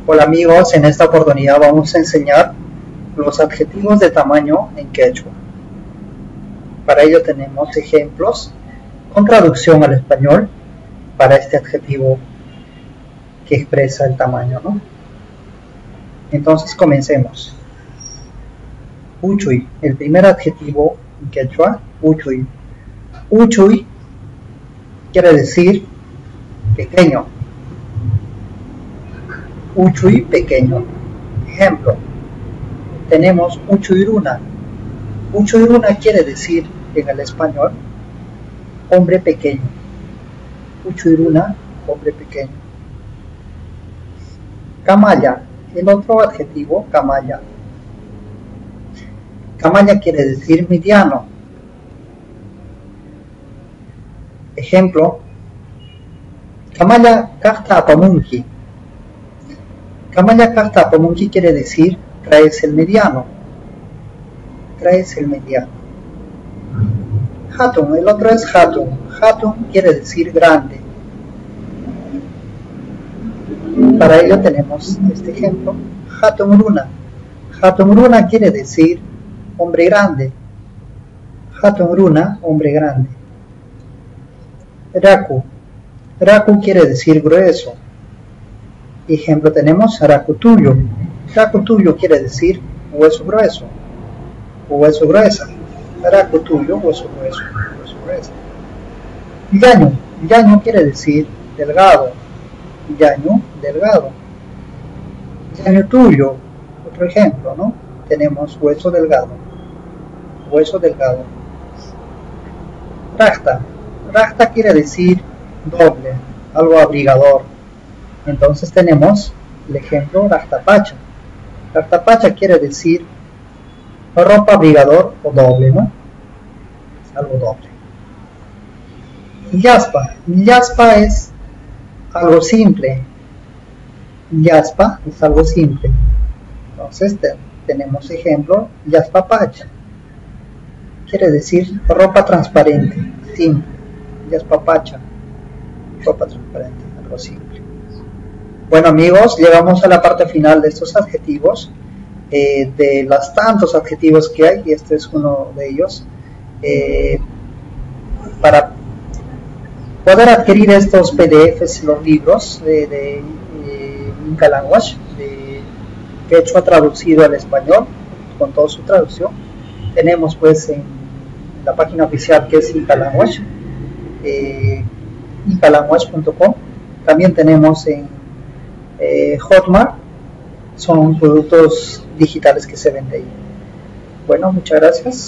Hola amigos, en esta oportunidad vamos a enseñar los adjetivos de tamaño en quechua. Para ello tenemos ejemplos con traducción al español para este adjetivo que expresa el tamaño, ¿no? Entonces comencemos. Uchuy, el primer adjetivo en quechua, uchuy. Uchuy quiere decir pequeño. Uchuy, pequeño. Ejemplo, tenemos uchuyruna. Uchuyruna quiere decir en el español hombre pequeño. Uchuyruna, hombre pequeño. Camaya, el otro adjetivo, camaya. Camaya quiere decir mediano. Ejemplo, camaya kasta apamunki. Camaya kasta apamunki quiere decir traes el mediano. Traes el mediano. Hatun, el otro es hatun. Hatun quiere decir grande. Para ello tenemos este ejemplo. Hatun runa. Hatun runa quiere decir hombre grande. Hatun runa, hombre grande. Raku. Raku quiere decir grueso. Ejemplo tenemos raku tuyo. Raku tuyo quiere decir hueso grueso. Hueso gruesa. Raku tuyo, hueso grueso. Hueso grueso. Llaño. Llaño quiere decir delgado. Llaño, delgado. Llaño tuyo. Otro ejemplo, ¿no? Tenemos hueso delgado. Hueso delgado. Rasta. Rasta quiere decir doble, algo abrigador. Entonces tenemos el ejemplo raftapacha. Raftapacha quiere decir ropa abrigador o doble, ¿no? Es algo doble. Yaspa. Yaspa es algo simple. Yaspa es algo simple. Entonces tenemos ejemplo yaspapacha. Quiere decir ropa transparente, simple. Yaspapacha, ropa transparente, algo simple. Bueno amigos, llegamos a la parte final de estos adjetivos, de los tantos adjetivos que hay, y este es uno de ellos. Para poder adquirir estos PDFs, los libros de Inca Language, de quechua traducido al español, con toda su traducción, tenemos pues en la página oficial que es Inca Language, incalanguage.com. También tenemos en Hotmart, son productos digitales que se venden ahí. Bueno, muchas gracias.